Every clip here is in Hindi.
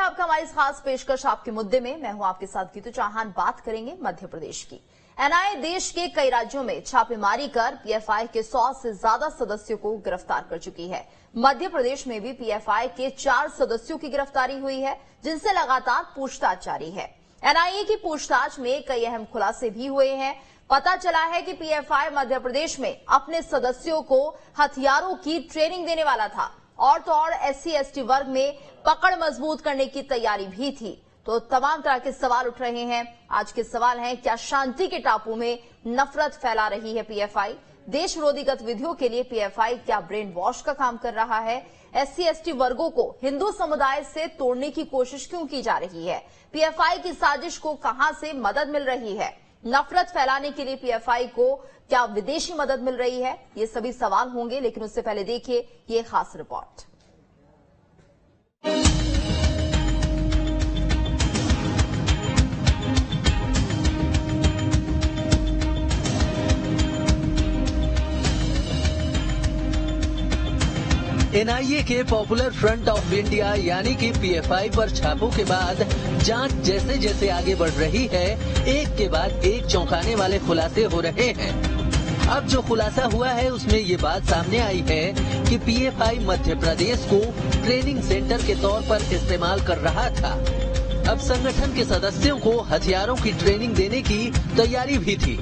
आपका हमारी इस खास पेशकश आपके मुद्दे में। मैं हूं आपके साथ गीतू चौहान। बात करेंगे मध्य प्रदेश की। एनआईए देश के कई राज्यों में छापेमारी कर पीएफआई के 100 से ज्यादा सदस्यों को गिरफ्तार कर चुकी है। मध्य प्रदेश में भी पीएफआई के 4 सदस्यों की गिरफ्तारी हुई है, जिनसे लगातार पूछताछ जारी है। एनआईए की पूछताछ में कई अहम खुलासे भी हुए हैं। पता चला है कि पीएफआई मध्य प्रदेश में अपने सदस्यों को हथियारों की ट्रेनिंग देने वाला था और तो और SC/ST वर्ग में पकड़ मजबूत करने की तैयारी भी थी। तो तमाम तरह के सवाल उठ रहे हैं। आज के सवाल हैं, क्या शांति के टापू में नफरत फैला रही है पीएफआई? देश विरोधी गतिविधियों के लिए पीएफआई क्या ब्रेन वॉश का काम कर रहा है? SC/ST वर्गों को हिंदू समुदाय से तोड़ने की कोशिश क्यों की जा रही है? पीएफआई की साजिश को कहां से मदद मिल रही है? नफरत फैलाने के लिए पीएफआई को क्या विदेशी मदद मिल रही है? ये सभी सवाल होंगे, लेकिन उससे पहले देखिए ये खास रिपोर्ट। एनआईए के पॉपुलर फ्रंट ऑफ इंडिया यानी कि पीएफआई पर छापों के बाद जांच जैसे जैसे आगे बढ़ रही है, एक के बाद एक चौंकाने वाले खुलासे हो रहे हैं। अब जो खुलासा हुआ है उसमें ये बात सामने आई है कि पीएफआई मध्य प्रदेश को ट्रेनिंग सेंटर के तौर पर इस्तेमाल कर रहा था। अब संगठन के सदस्यों को हथियारों की ट्रेनिंग देने की तैयारी भी थी।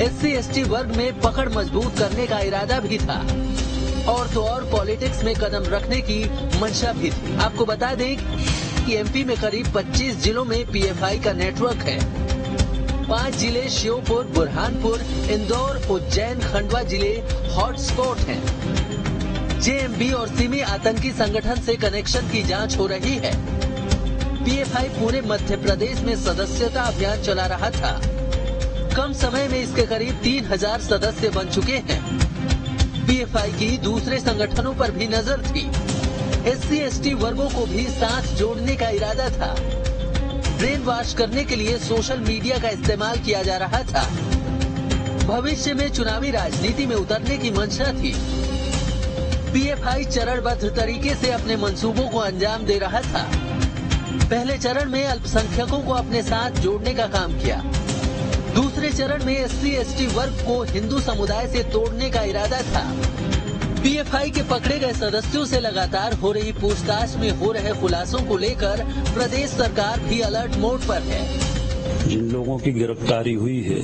SC/ST वर्ग में पकड़ मजबूत करने का इरादा भी था और तो और पॉलिटिक्स में कदम रखने की मंशा भी थी। आपको बता दें कि एमपी में करीब 25 जिलों में पीएफआई का नेटवर्क है। 5 जिले श्योपुर, बुरहानपुर, इंदौर, उज्जैन, खंडवा जिले हॉटस्पॉट हैं। जेएमबी और सिमी आतंकी संगठन से कनेक्शन की जांच हो रही है। पीएफआई पूरे मध्य प्रदेश में सदस्यता अभियान चला रहा था। कम समय में इसके करीब 3000 सदस्य बन चुके हैं। पीएफआई की दूसरे संगठनों पर भी नजर थी। SC/ST वर्गों को भी साथ जोड़ने का इरादा था। ब्रेन वॉश करने के लिए सोशल मीडिया का इस्तेमाल किया जा रहा था। भविष्य में चुनावी राजनीति में उतरने की मंशा थी। पीएफआई चरणबद्ध तरीके से अपने मंसूबों को अंजाम दे रहा था। पहले चरण में अल्पसंख्यकों को अपने साथ जोड़ने का काम किया। दूसरे चरण में SC/ST वर्ग को हिंदू समुदाय से तोड़ने का इरादा था। पीएफआई के पकड़े गए सदस्यों से लगातार हो रही पूछताछ में हो रहे खुलासों को लेकर प्रदेश सरकार भी अलर्ट मोड पर है। जिन लोगों की गिरफ्तारी हुई है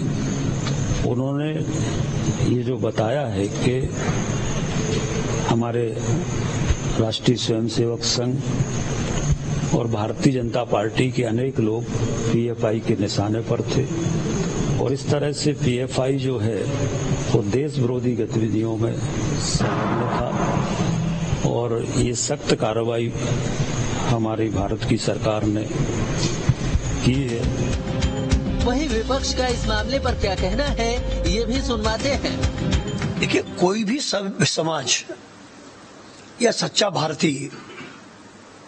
उन्होंने ये जो बताया है कि हमारे राष्ट्रीय स्वयंसेवक संघ और भारतीय जनता पार्टी के अनेक लोग पीएफआई के निशाने पर थे और इस तरह से पीएफआई जो है वो देश विरोधी गतिविधियों में संलग्न था और ये सख्त कार्रवाई हमारी भारत की सरकार ने की है। वहीं विपक्ष का इस मामले पर क्या कहना है, ये भी सुनवाते हैं। देखिए, कोई भी समाज या सच्चा भारतीय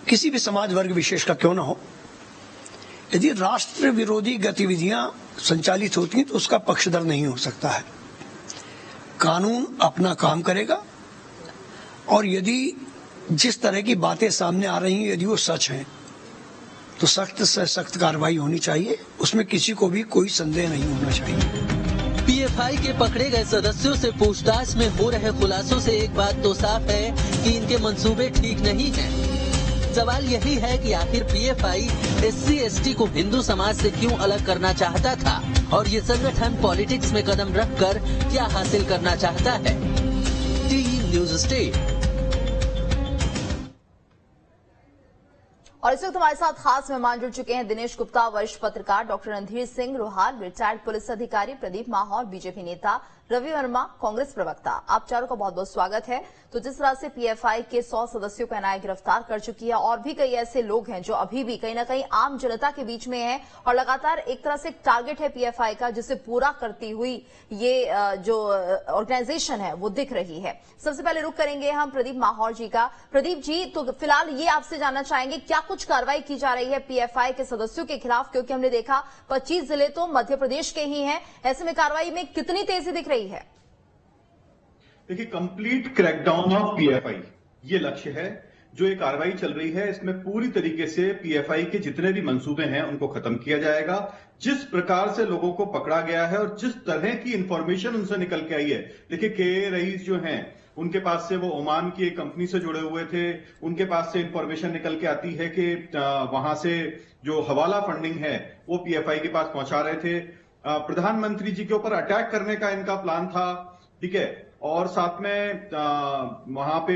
किसी भी समाज वर्ग विशेष का क्यों न हो, यदि राष्ट्र विरोधी गतिविधियां संचालित होती हैं तो उसका पक्षधर नहीं हो सकता है। कानून अपना काम करेगा और यदि जिस तरह की बातें सामने आ रही हैं यदि वो सच हैं तो सख्त से सख्त कार्रवाई होनी चाहिए, उसमें किसी को भी कोई संदेह नहीं होना चाहिए। पीएफआई के पकड़े गए सदस्यों से पूछताछ में हो रहे खुलासों से एक बात तो साफ है कि इनके मंसूबे ठीक नहीं हैं। सवाल यही है कि आखिर पीएफआई SC/ST को हिंदू समाज से क्यों अलग करना चाहता था और ये संगठन पॉलिटिक्स में कदम रखकर क्या हासिल करना चाहता है। TV news state. और इस वक्त हमारे साथ खास मेहमान जुड़ चुके हैं। दिनेश गुप्ता, वरिष्ठ पत्रकार, doctor Randhir Singh Rohar, retired police अधिकारी, प्रदीप माहौर, बीजेपी नेता, रवि वर्मा, कांग्रेस प्रवक्ता। आप चारों का बहुत बहुत स्वागत है। तो जिस तरह से पीएफआई के 100 सदस्यों को एनआईए गिरफ्तार कर चुकी है और भी कई ऐसे लोग हैं जो अभी भी कहीं ना कहीं आम जनता के बीच में हैं और लगातार एक तरह से एक टारगेट है पीएफआई का, जिसे पूरा करती हुई ये जो ऑर्गेनाइजेशन है वो दिख रही है। सबसे पहले रुख करेंगे हम प्रदीप माहौर जी का। प्रदीप जी, तो फिलहाल ये आपसे जानना चाहेंगे, क्या कुछ कार्रवाई की जा रही है पीएफआई के सदस्यों के खिलाफ? क्योंकि हमने देखा 25 जिले तो मध्य प्रदेश के ही हैं, ऐसे में कार्रवाई में कितनी तेजी दिख रही है? देखिए, कंप्लीट क्रैकडाउन ऑफ पीएफआई ये लक्ष्य है। जो ये कार्रवाई चल रही है इसमें पूरी तरीके से पीएफआई के जितने भी मंसूबे हैं उनको खत्म किया जाएगा। जिस प्रकार से लोगों को पकड़ा गया है और जिस तरह की इंफॉर्मेशन उनसे निकल के आई है, देखिए के रईस जो हैं उनके पास से वो ओमान की एक कंपनी से जुड़े हुए थे, उनके पास से इंफॉर्मेशन निकल के आती है कि वहां से जो हवाला फंडिंग है वो पीएफआई के पास पहुंचा रहे थे। प्रधानमंत्री जी के ऊपर अटैक करने का इनका प्लान था, ठीक है, और साथ में वहां पे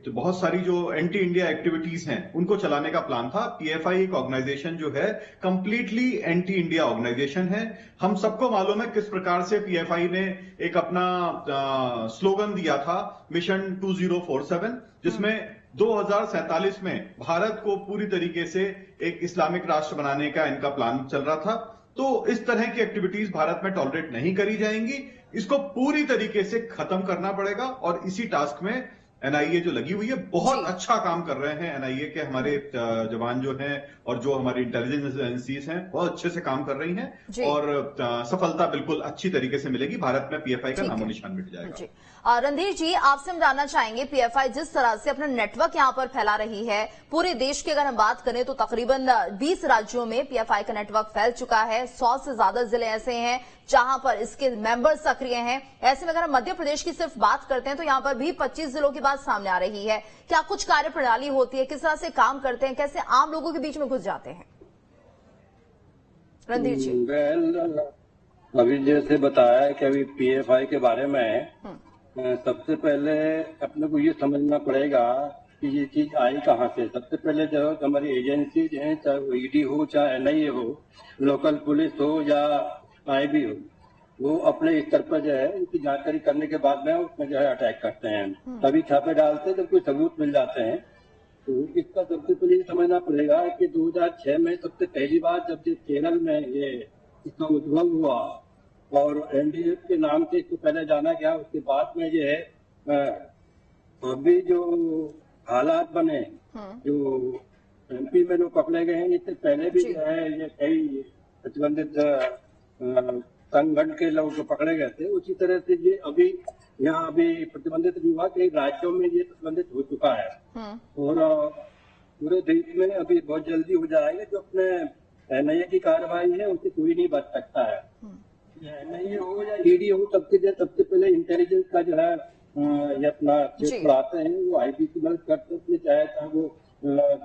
बहुत सारी जो एंटी इंडिया एक्टिविटीज हैं उनको चलाने का प्लान था। पीएफआई एक ऑर्गेनाइजेशन जो है कंप्लीटली एंटी इंडिया ऑर्गेनाइजेशन है। हम सबको मालूम है किस प्रकार से पीएफआई ने एक अपना स्लोगन दिया था, मिशन 2047, जिसमें 2047 में भारत को पूरी तरीके से एक इस्लामिक राष्ट्र बनाने का इनका प्लान चल रहा था। तो इस तरह की एक्टिविटीज भारत में टॉलरेट नहीं करी जाएंगी, इसको पूरी तरीके से खत्म करना पड़ेगा। और इसी टास्क में एनआईए जो लगी हुई है, बहुत अच्छा काम कर रहे हैं एनआईए के हमारे जवान जो हैं और जो हमारी इंटेलिजेंस एजेंसीज हैं बहुत अच्छे से काम कर रही हैं और सफलता बिल्कुल अच्छी तरीके से मिलेगी। भारत में पीएफआई का नामो निशान मिट जाएगा। रणधीर जी, आपसे हम जानना चाहेंगे, पीएफआई जिस तरह से अपना नेटवर्क यहां पर फैला रही है, पूरे देश की अगर हम बात करें तो तकरीबन 20 राज्यों में पीएफआई का नेटवर्क फैल चुका है। 100 से ज्यादा जिले ऐसे हैं जहां पर इसके मेंबर्स सक्रिय हैं। ऐसे में अगर हम मध्य प्रदेश की सिर्फ बात करते हैं तो यहां पर भी 25 जिलों की बात सामने आ रही है। क्या कुछ कार्य प्रणाली होती है, किस तरह से काम करते हैं, कैसे आम लोगों के बीच में घुस जाते हैं? रणधीर जी। अभी जैसे बताया कि अभी पीएफआई के बारे में सबसे पहले अपने को ये समझना पड़ेगा कि ये चीज आई कहाँ से। सबसे पहले जो हमारी एजेंसी जो है, चाहे ईडी हो, चाहे एनआईए हो, लोकल पुलिस हो या आईबी हो, वो अपने स्तर पर जो है इनकी जानकारी करने के बाद में उसमें जो है अटैक करते हैं। तभी छापे डालते हैं जब कोई सबूत मिल जाते हैं। तो इसका सबसे पहले ये समझना पड़ेगा कि 2006 में सबसे पहली बार जब केरल में ये इसका उद्भव हुआ और एनडीएफ के नाम से इसको पहले जाना गया, उसके बाद में जो है अभी जो हालात बने, जो एमपी में लोग पकड़े गए हैं, इससे पहले भी जो है ये कई प्रतिबंधित संगठन के लोग जो पकड़े गए थे, उसी तरह से ये अभी यहाँ अभी प्रतिबंधित विभाग कई राज्यों में ये प्रतिबंधित हो चुका है और पूरे देश में अभी बहुत जल्दी हो जाएगा। जो अपने एनआईए की कार्रवाई है उससे कोई नहीं बच सकता है। एनआईए हो या ईडी हो, सबसे पहले इंटेलिजेंस का जो है ये अपना क्षेत्र आते हैं, वो आईबी की मदद करते हैं, चाहे वो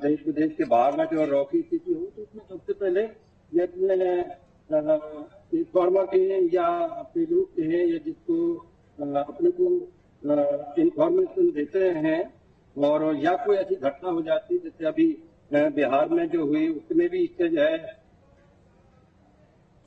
देश विदेश के बाहर में जो रॉकी स्थिति हो, तो उसमें सबसे पहले ये अपने इन्फॉर्मर के हैं या अपने लोग के हैं या जिसको अपने को इंफॉर्मेशन देते हैं, और या कोई ऐसी घटना हो जाती है जैसे अभी बिहार में जो हुई, उसमें भी इससे जो है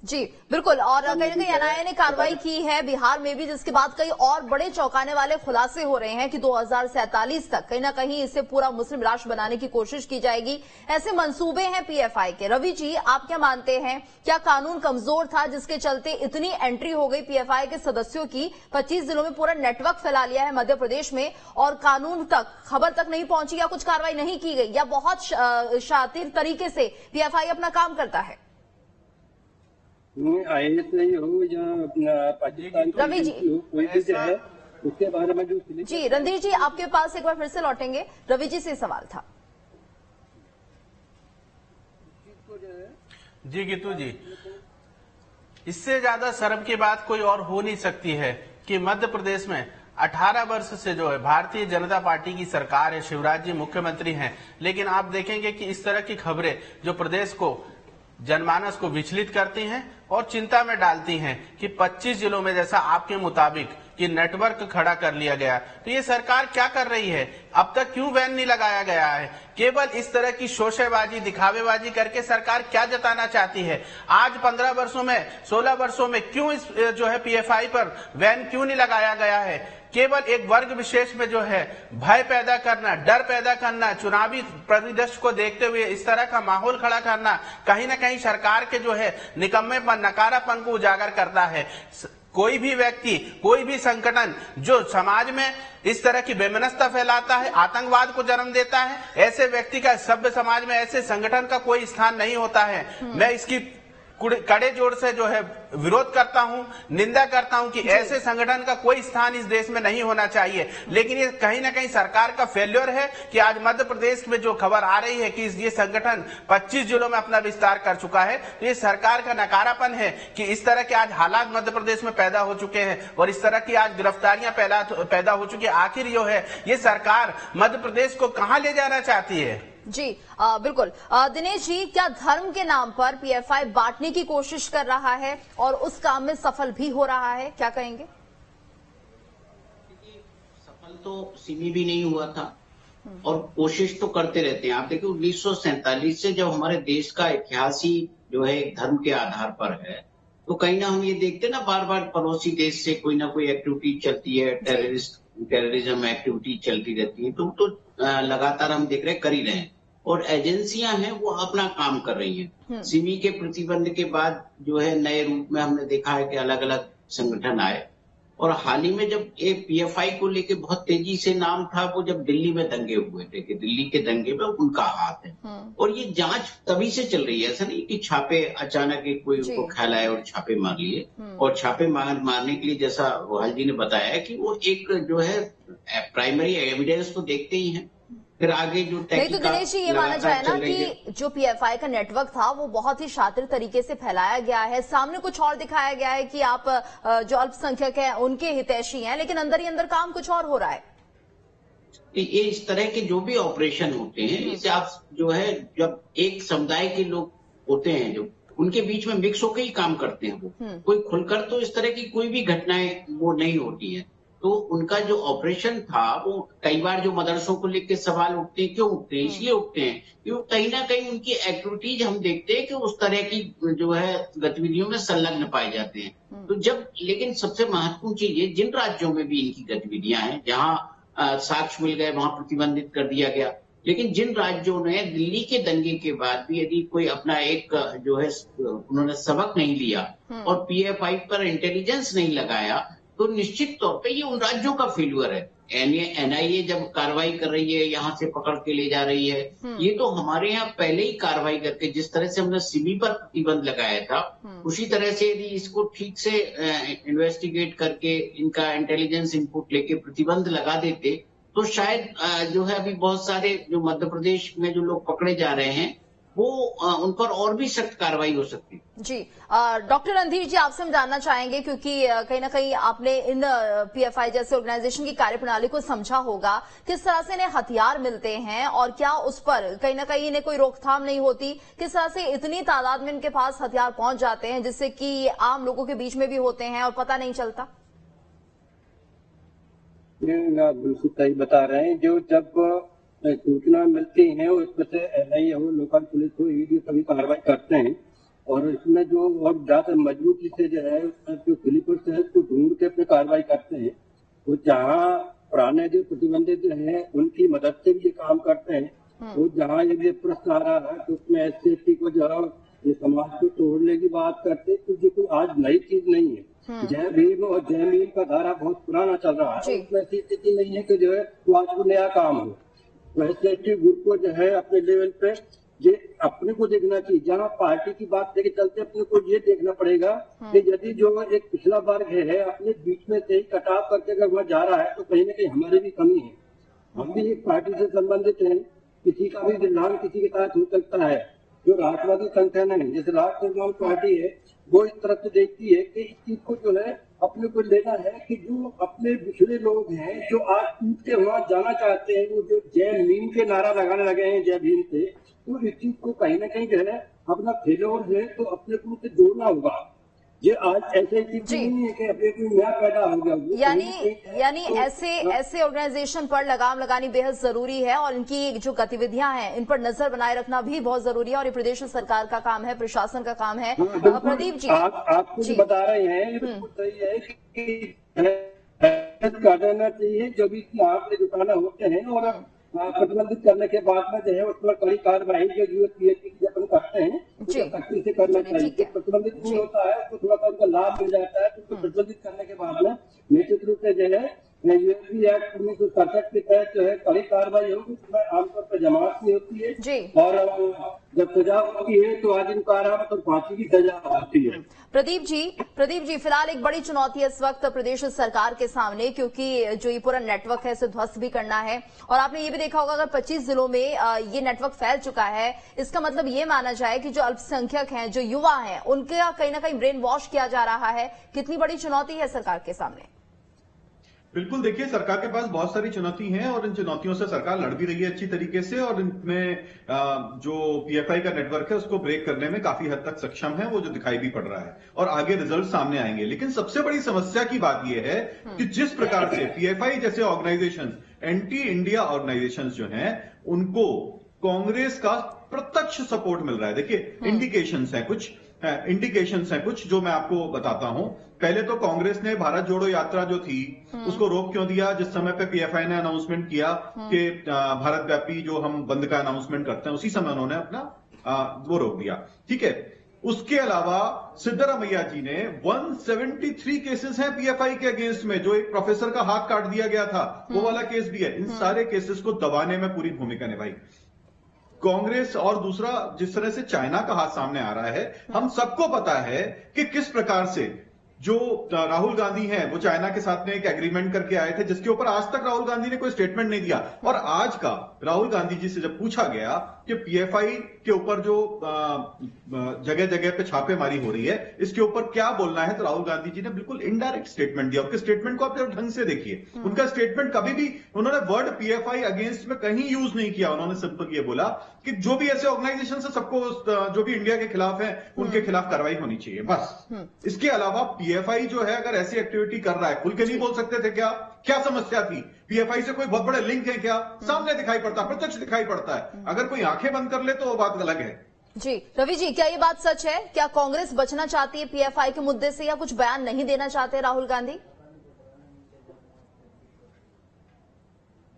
जी बिल्कुल। और कहीं ना कहीं एनआईए ने कार्रवाई की है बिहार में भी, जिसके बाद कई और बड़े चौंकाने वाले खुलासे हो रहे हैं कि 2047 तक कहीं ना कहीं इसे पूरा मुस्लिम राष्ट्र बनाने की कोशिश की जाएगी। ऐसे मंसूबे हैं पीएफआई के। रवि जी, आप क्या मानते हैं, क्या कानून कमजोर था जिसके चलते इतनी एंट्री हो गई पीएफआई के सदस्यों की? 25 जिलों में पूरा नेटवर्क फैला लिया है मध्य प्रदेश में और कानून तक खबर तक नहीं पहुंची, या कुछ कार्रवाई नहीं की गई, या बहुत शातिर तरीके से पीएफआई अपना काम करता है? आईएएस नहीं हो या पाकिस्तान रवि जी कोई भी जो है उसके बारे में जो जी। रणधीर जी, आपके पास एक बार फिर से लौटेंगे। रवि जी से सवाल था। जी गीतू जी, इससे ज्यादा शर्म की बात कोई और हो नहीं सकती है कि मध्य प्रदेश में 18 वर्ष से जो है भारतीय जनता पार्टी की सरकार है, शिवराज जी मुख्यमंत्री हैं, लेकिन आप देखेंगे कि इस तरह की खबरें जो प्रदेश को, जनमानस को विचलित करती हैं और चिंता में डालती हैं कि 25 जिलों में जैसा आपके मुताबिक कि नेटवर्क खड़ा कर लिया गया, तो ये सरकार क्या कर रही है? अब तक क्यों बैन नहीं लगाया गया है? केवल इस तरह की शोशेबाजी, दिखावेबाजी करके सरकार क्या जताना चाहती है? आज 15 वर्षों में, 16 वर्षों में क्यों इस जो है पीएफआई पर बैन क्यों नहीं लगाया गया है? केवल एक वर्ग विशेष में जो है भय पैदा करना, डर पैदा करना, चुनावी परिदृश्य को देखते हुए इस तरह का माहौल खड़ा करना कहीं ना कहीं सरकार के जो है निकम्मेपन, नकारापन को उजागर करता है। कोई भी व्यक्ति, कोई भी संगठन जो समाज में इस तरह की बेमनस्ता फैलाता है, आतंकवाद को जन्म देता है, ऐसे व्यक्ति का सभ्य समाज में, ऐसे संगठन का कोई स्थान नहीं होता है। मैं इसकी कड़े जोर से जो है विरोध करता हूं, निंदा करता हूं कि ऐसे संगठन का कोई स्थान इस देश में नहीं होना चाहिए। लेकिन ये कहीं ना कहीं सरकार का फेल्योर है कि आज मध्य प्रदेश में जो खबर आ रही है कि ये संगठन 25 जिलों में अपना विस्तार कर चुका है, तो ये सरकार का नकारापन है कि इस तरह के आज हालात मध्य प्रदेश में पैदा हो चुके हैं और इस तरह की आज गिरफ्तारियां पैदा हो चुकी है। आखिर जो है ये सरकार मध्य प्रदेश को कहां ले जाना चाहती है? जी बिल्कुल। दिनेश जी, क्या धर्म के नाम पर पीएफआई बांटने की कोशिश कर रहा है और उस काम में सफल भी हो रहा है, क्या कहेंगे? सफल तो सिमी भी नहीं हुआ था और कोशिश तो करते रहते हैं। आप देखिए 1947 से जब हमारे देश का इतिहास ही जो है धर्म के आधार पर है, तो कहीं ना हम ये देखते ना बार बार पड़ोसी देश से कोई ना कोई एक्टिविटी चलती है, टेररिज्म एक्टिविटी चलती रहती है, तो लगातार हम देख रहे कर ही रहे हैं और एजेंसियां हैं वो अपना काम कर रही हैं। सिमी के प्रतिबंध के बाद जो है नए रूप में हमने देखा है कि अलग अलग संगठन आए और हाल ही में जब ये पीएफआई को लेके बहुत तेजी से नाम था वो जब दिल्ली में दंगे हुए थे कि दिल्ली के दंगे में उनका हाथ है और ये जांच तभी से चल रही है। ऐसा नहीं कि छापे अचानक कोई उनको ख्याल आए और छापे मार लिए और छापे मारने के लिए जैसा रोहल जी ने बताया कि वो एक जो है प्राइमरी एविडेंस तो देखते ही हैं, फिर आगे जो नहीं तो दिनेश जी ये माना जाए ना कि जो पीएफआई का नेटवर्क था वो बहुत ही शातिर तरीके से फैलाया गया है, सामने कुछ और दिखाया गया है कि आप जो अल्पसंख्यक हैं उनके हितैषी हैं, लेकिन अंदर ही अंदर काम कुछ और हो रहा है। ये इस तरह के जो भी ऑपरेशन होते हैं इसे आप जो है जब एक समुदाय के लोग होते हैं जो उनके बीच में मिक्स होकर ही काम करते हैं, वो कोई खुलकर तो इस तरह की कोई भी घटनाएं वो नहीं होती है। तो उनका जो ऑपरेशन था वो कई बार जो मदरसों को लेकर सवाल उठते हैं, क्यों उठते हैं? इसलिए उठते हैं क्योंकि कहीं ना कहीं उनकी एक्टिविटीज हम देखते हैं कि उस तरह की जो है गतिविधियों में संलग्न पाए जाते हैं। तो जब लेकिन सबसे महत्वपूर्ण चीज है जिन राज्यों में भी इनकी गतिविधियां हैं जहां साक्ष्य मिल गए वहां प्रतिबंधित कर दिया गया, लेकिन जिन राज्यों ने दिल्ली के दंगे के बाद भी यदि कोई अपना एक जो है उन्होंने सबक नहीं लिया और पीएफआई पर इंटेलिजेंस नहीं लगाया तो निश्चित तौर पे ये उन राज्यों का फेल्यूर है। एनआईए जब कार्रवाई कर रही है, यहाँ से पकड़ के ले जा रही है, ये तो हमारे यहाँ पहले ही कार्रवाई करके जिस तरह से हमने सिमी पर प्रतिबंध लगाया था उसी तरह से यदि इसको ठीक से इन्वेस्टिगेट करके इनका इंटेलिजेंस इनपुट लेके प्रतिबंध लगा देते तो शायद जो है अभी बहुत सारे जो मध्य प्रदेश में जो लोग पकड़े जा रहे हैं वो उन पर और भी सख्त कार्रवाई हो सकती। जी डॉक्टर रणधीर जी, आपसे हम जानना चाहेंगे क्योंकि कहीं ना कहीं आपने इन पीएफआई जैसे ऑर्गेनाइजेशन की कार्यप्रणाली को समझा होगा, किस तरह से इन्हें हथियार मिलते हैं और क्या उस पर कहीं ना कहीं इन्हें कोई रोकथाम नहीं होती, किस तरह से इतनी तादाद में इनके पास हथियार पहुंच जाते हैं जिससे कि आम लोगों के बीच में भी होते हैं और पता नहीं चलता। बिल्कुल सही बता रहे हैं। जो जब सूचना मिलती है उसमें से एनआईए हो, लोकल पुलिस हो, ईडी सभी कार्रवाई करते हैं और इसमें जो और ज्यादा मजबूती से जो है जो स्लीपर है उसको ढूंढ के अपने कार्रवाई करते हैं। तो जहाँ पुराने जो प्रतिबंधित हैं उनकी मदद से भी ये काम करते हैं। तो जहाँ ये प्रश्न आ रहा है तो उसमें एससी को जो है ये समाज को तोड़ने की बात करते हैं, क्योंकि कोई आज नई चीज नहीं है। जय भीम और जय मीम का धारा बहुत पुराना चल रहा है, उसमें ऐसी स्थिति नहीं है कि जो है वो आज को नया काम हो। वैसे ग्रुप को जो है अपने लेवल पे ये अपने को देखना चाहिए। जहाँ पार्टी की बात लेके चलते अपने को ये देखना पड़ेगा कि यदि जो एक पिछला वर्ग है अपने बीच में से ही कटाव करके अगर वह जा रहा है तो कहीं ना कहीं हमारी भी कमी है। हम भी एक पार्टी से संबंधित हैं, किसी का भी दिल्लान किसी के साथ हो सकता है। जो राष्ट्रवादी संगठन है जैसे राष्ट्र निर्माण पार्टी है वो इस तरह से देखती है कि इस चीज को जो है अपने को लेना है कि जो अपने पिछड़े लोग हैं जो आज टूट के वहां जाना चाहते हैं, वो जो जय भीम के नारा लगाने लगे हैं जय भीम से, तो इस चीज को कहीं ना कहीं जो है अपना फेलोर है तो अपने को उसे जोड़ना होगा। ये आज ऐसे चीज नहीं है कि अपने कोई नया पैदा हो गया। यानी ऐसे ऑर्गेनाइजेशन पर लगाम लगानी बेहद जरूरी है और इनकी जो गतिविधियां हैं इन पर नजर बनाए रखना भी बहुत जरूरी है और ये प्रदेश सरकार का काम है, प्रशासन का काम है। प्रदीप जी आपको जो बता रहे हैं ये बिल्कुल सही है कि कर देना चाहिए जो भी आपने दुकाना होते हैं और प्रतिबंधित करने के बाद में जो है उस पर कड़ी कार्रवाई जो यूएसपीएससी अपन करते हैं सख्ती से करना चाहिए। प्रतिबंधित नहीं होता है उसको थोड़ा सा उनका लाभ मिल जाता है तो प्रतिबंधित करने के बाद में निश्चित रूप से जो है यूएपी एक्ट 1967 के तहत जो है कड़ी कार्रवाई होगी, उसमें आमतौर पर जमानत नहीं होती है जी। और जब सजा होती है तो आजीवन कारावास और फांसी की सजा होती है। प्रदीप जी फिलहाल एक बड़ी चुनौती है इस वक्त प्रदेश सरकार के सामने, क्योंकि जो ये पूरा नेटवर्क है इसे ध्वस्त भी करना है। और आपने ये भी देखा होगा अगर 25 जिलों में ये नेटवर्क फैल चुका है, इसका मतलब ये माना जाए कि जो अल्पसंख्यक हैं, जो युवा हैं, उनका कहीं ना कहीं ब्रेन वॉश किया जा रहा है। कितनी बड़ी चुनौती है सरकार के सामने? बिल्कुल, देखिए सरकार के पास बहुत सारी चुनौती हैं और इन चुनौतियों से सरकार लड़ भी रही है अच्छी तरीके से, और इनमें जो पीएफआई का नेटवर्क है उसको ब्रेक करने में काफी हद तक सक्षम है, वो जो दिखाई भी पड़ रहा है और आगे रिजल्ट सामने आएंगे। लेकिन सबसे बड़ी समस्या की बात यह है कि जिस प्रकार से पीएफआई जैसे ऑर्गेनाइजेशन, एंटी इंडिया ऑर्गेनाइजेशन जो हैं, उनको कांग्रेस का प्रत्यक्ष सपोर्ट मिल रहा है। देखिए इंडिकेशंस हैं कुछ जो मैं आपको बताता हूं। पहले तो कांग्रेस ने भारत जोड़ो यात्रा जो थी उसको रोक क्यों दिया, जिस समय पे पीएफआई ने अनाउंसमेंट किया कि भारत व्यापी जो हम बंद का अनाउंसमेंट करते हैं, उसी समय उन्होंने अपना वो रोक दिया। ठीक है, उसके अलावा सिद्धरामैया जी ने 173 केसेस हैं पीएफआई के अगेंस्ट में, जो एक प्रोफेसर का हाथ काट दिया गया था वो वाला केस भी है। इन सारे केसेस को दबाने में पूरी भूमिका निभाई कांग्रेस। और दूसरा, जिस तरह से चाइना का हाथ सामने आ रहा है, हम सबको पता है कि किस प्रकार से जो राहुल गांधी हैं वो चाइना के साथ में एक एग्रीमेंट करके आए थे, जिसके ऊपर आज तक राहुल गांधी ने कोई स्टेटमेंट नहीं दिया। और आज का राहुल गांधी जी से जब पूछा गया कि पीएफआई के ऊपर जो जगह जगह पे छापेमारी हो रही है, इसके ऊपर क्या बोलना है, तो राहुल गांधी जी ने बिल्कुल इनडायरेक्ट स्टेटमेंट दिया। उनके स्टेटमेंट को आप ढंग से देखिए, उनका स्टेटमेंट कभी भी उन्होंने वर्ड पीएफआई अगेंस्ट में कहीं यूज नहीं किया। उन्होंने सिंपल ये बोला कि जो भी ऐसे ऑर्गेनाइजेशन है सबको, जो भी इंडिया के खिलाफ है उनके खिलाफ कार्रवाई होनी चाहिए, बस। इसके अलावा पीएफआई जो है अगर ऐसी एक्टिविटी कर रहा है, खुल के नहीं बोल सकते थे क्या समस्या थी? पीएफआई से कोई बहुत बड़े लिंक है क्या? सामने दिखाई पड़ता है, प्रत्यक्ष दिखाई पड़ता है। अगर कोई आंखें बंद कर ले तो वो बात अलग है। जी रवि जी, क्या ये बात सच है? क्या कांग्रेस बचना चाहती है पीएफआई के मुद्दे से, या कुछ बयान नहीं देना चाहते राहुल गांधी?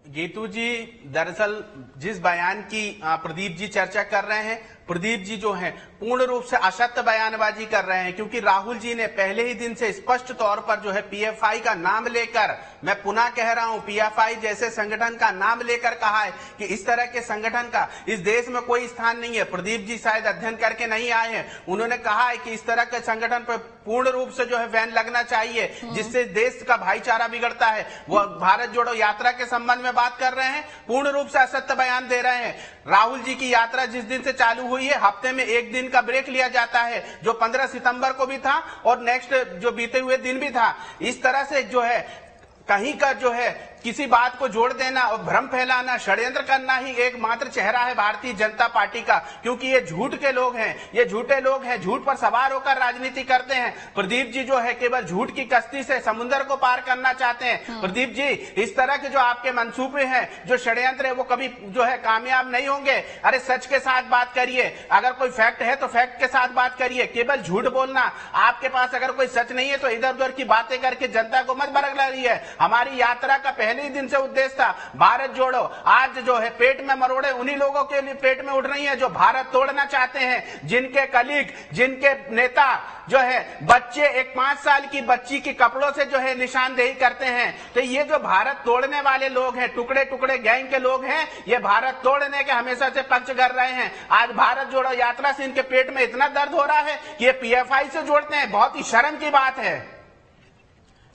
गीतू जी, दरअसल जिस बयान की प्रदीप जी चर्चा कर रहे हैं, प्रदीप जी जो हैं पूर्ण रूप से असत्य बयानबाजी कर रहे हैं, क्योंकि राहुल जी ने पहले ही दिन से स्पष्ट तौर पर जो है पीएफआई का नाम लेकर, मैं पुनः कह रहा हूं, पीएफआई जैसे संगठन का नाम लेकर कहा है कि इस तरह के संगठन का इस देश में कोई स्थान नहीं है। प्रदीप जी शायद अध्ययन करके नहीं आए हैं, उन्होंने कहा है कि इस तरह के संगठन पर पूर्ण रूप से जो है बैन लगना चाहिए, जिससे देश का भाईचारा बिगड़ता है। वो भारत जोड़ो यात्रा के संबंध में बात कर रहे हैं, पूर्ण रूप से असत्य बयान दे रहे हैं। राहुल जी की यात्रा जिस दिन से चालू हुई है, हफ्ते में एक दिन का ब्रेक लिया जाता है, जो 15 सितंबर को भी था और नेक्स्ट जो बीते हुए दिन भी था। इस तरह से जो है कहीं का जो है किसी बात को जोड़ देना और भ्रम फैलाना, षड्यंत्र करना ही एकमात्र चेहरा है भारतीय जनता पार्टी का, क्योंकि ये झूठ के लोग हैं, ये झूठे लोग हैं, झूठ पर सवार होकर राजनीति करते हैं। प्रदीप जी जो है केवल झूठ की कश्ती से समुद्र को पार करना चाहते हैं। प्रदीप जी, इस तरह के जो आपके मंसूबे हैं, जो षड्यंत्र है, वो कभी जो है कामयाब नहीं होंगे। अरे सच के साथ बात करिए, अगर कोई फैक्ट है तो फैक्ट के साथ बात करिए, केवल झूठ बोलना, आपके पास अगर कोई सच नहीं है तो इधर उधर की बातें करके जनता को मत बरगला रही है। हमारी यात्रा का पहले ही दिन से उद्देश्य था भारत जोड़ो। आज जो है पेट में मरोड़े उन्हीं लोगों के लिए पेट में उड़ रही हैं जो भारत तोड़ना चाहते हैं, जिनके कलीग, जिनके नेता जो है बच्चे, एक 5 साल की बच्ची के कपड़ों से जो है निशानदेही करते हैं। तो ये जो भारत तोड़ने वाले लोग हैं, टुकड़े टुकड़े गैंग के लोग हैं, ये भारत तोड़ने के हमेशा से पक्ष कर रहे हैं। आज भारत जोड़ो यात्रा से इनके पेट में इतना दर्द हो रहा है कि ये पीएफआई से जोड़ते हैं। बहुत ही शर्म की बात है,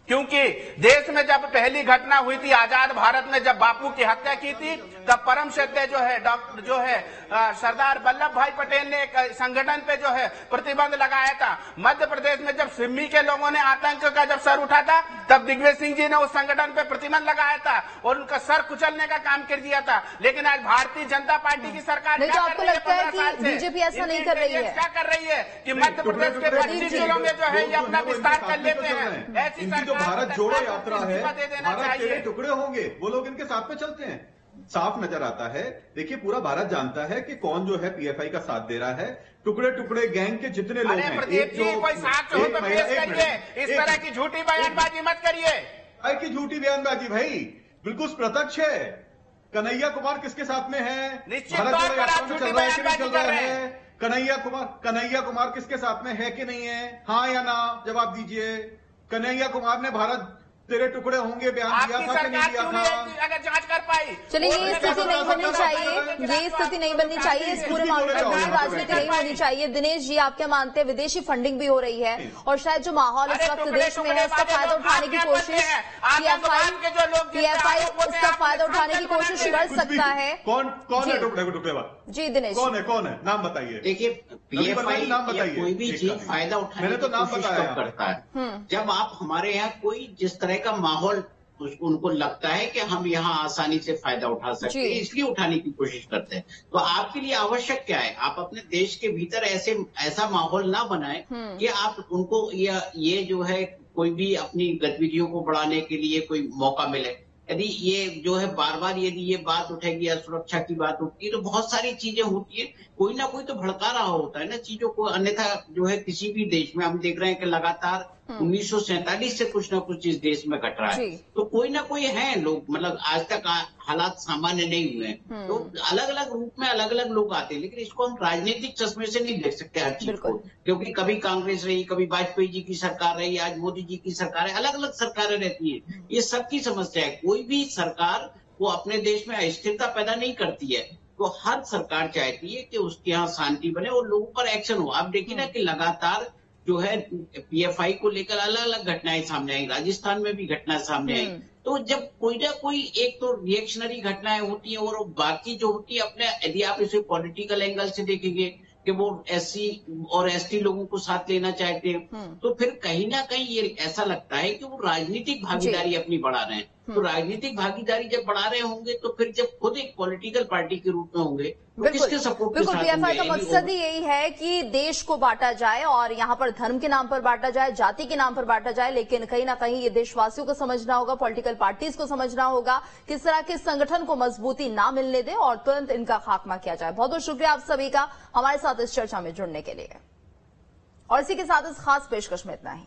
क्योंकि देश में जब पहली घटना हुई थी आजाद भारत में, जब बापू की हत्या की थी, तब परम श्रद्धेय जो है डॉक्टर जो है सरदार वल्लभ भाई पटेल ने एक संगठन पे जो है प्रतिबंध लगाया था। मध्य प्रदेश में जब सिम्मी के लोगों ने आतंक का जब सर उठा था, तब दिग्विजय सिंह जी ने उस संगठन पे प्रतिबंध लगाया था और उनका सर कुचलने का काम कर दिया था। लेकिन आज भारतीय जनता पार्टी की सरकार नहीं, तो आपको लगता है कि बीजेपी ऐसा नहीं कर रही है? क्या कर रही है कि मध्य प्रदेश के 25 जिलों में जो है ये अपना विस्तार कर लेते हैं। ऐसी भारत जोड़ो यात्रा है, भारत के टुकड़े होंगे, वो लोग इनके साथ में चलते हैं, साफ नजर आता है। देखिए पूरा भारत जानता है कि कौन जो है पीएफआई का साथ दे रहा है। टुकड़े टुकड़े गैंग के जितने लोग हैं, एक जो कोई साथ हो तो पेश करिए, इस तरह की झूठी बयानबाजी मत करिए। की झूठी बयानबाजी भाई बिल्कुल प्रत्यक्ष है। कन्हैया कुमार किसके साथ में है? निश्चित तौर पर आप झूठी बयानबाजी कर रहे हैं। कन्हैया कुमार किसके साथ में है कि नहीं है? हाँ या ना जवाब दीजिए। कन्हैया कुमार ने भारत तेरे टुकड़े होंगे बयान दिया था कि नहीं दिया था? अगर जांच कर पाई। चलिए ये स्थिति नहीं बननी चाहिए, ये स्थिति नहीं बननी चाहिए, इस पूरे मामले में राजनीति नहीं होनी चाहिए। दिनेश जी, आप क्या मानते हैं? विदेशी फंडिंग भी हो रही है और शायद जो माहौल इस वक्त देश में है उसका फायदा उठाने की कोशिश पीएफआई उसका फायदा उठाने की कोशिश कर सकता है। कौन है टुकड़े? जी दिनेश, कौन है? नाम बताइए। देखिए, पीएफआई नाम बताइए। कोई भी चीज फायदा उठाने की कोशिश कब करता है? जब आप हमारे यहाँ कोई जिस तरह का माहौल उनको लगता है कि हम यहाँ आसानी से फायदा उठा सकते हैं, इसलिए उठाने की कोशिश करते हैं। तो आपके लिए आवश्यक क्या है? आप अपने देश के भीतर ऐसा माहौल ना बनाए कि आप उनको ये जो है कोई भी अपनी गतिविधियों को बढ़ाने के लिए कोई मौका मिले। यदि ये जो है बार बार यदि ये बात उठेगी या सुरक्षा की बात उठती है तो बहुत सारी चीजें होती है, कोई ना कोई तो भड़का रहा होता है ना चीजों को। अन्यथा जो है किसी भी देश में हम देख रहे हैं कि लगातार 1947 से कुछ ना कुछ इस देश में घट रहा है, तो कोई ना कोई है लोग, मतलब आज तक हालात सामान्य नहीं हुए हैं। तो अलग अलग रूप में अलग अलग लोग आते हैं, लेकिन इसको हम राजनीतिक चश्मे से नहीं देख सकते हर चीज को, क्योंकि कभी कांग्रेस रही, कभी वाजपेयी जी की सरकार रही, आज मोदी जी की सरकार है, अलग अलग सरकारें रहती है। ये सबकी समस्या है। कोई भी सरकार वो अपने देश में अस्थिरता पैदा नहीं करती है, तो हर सरकार चाहती है कि उसके यहाँ शांति बने और लोगों पर एक्शन हो। आप देखिए ना कि लगातार जो है पीएफआई को लेकर अलग अलग घटनाएं सामने आई, राजस्थान में भी घटना सामने आई। तो जब कोई ना कोई एक तो रिएक्शनरी घटनाएं होती है और बाकी जो होती है अपने, यदि आप इसे पॉलिटिकल एंगल से देखेंगे कि वो एससी और एसटी लोगों को साथ लेना चाहते हैं, तो फिर कहीं ना कहीं ये ऐसा लगता है कि वो राजनीतिक भागीदारी अपनी बढ़ा रहे हैं। तो राजनीतिक भागीदारी जब बढ़ा रहे होंगे तो फिर जब खुद एक पॉलिटिकल पार्टी के रूप में होंगे तो किसके सपोर्ट के साथ होंगे? पीएफआई का मकसद ही यही है कि देश को बांटा जाए और यहाँ पर धर्म के नाम पर बांटा जाए, जाति के नाम पर बांटा जाए, लेकिन कहीं ना कहीं ये देशवासियों को समझना होगा, पॉलिटिकल पार्टीज को समझना होगा किस तरह के संगठन को मजबूती ना मिलने दें और तुरंत इनका खात्मा किया जाए। बहुत बहुत शुक्रिया आप सभी का हमारे साथ इस चर्चा में जुड़ने के लिए। और इसी के साथ इस खास पेशकश में इतना ही।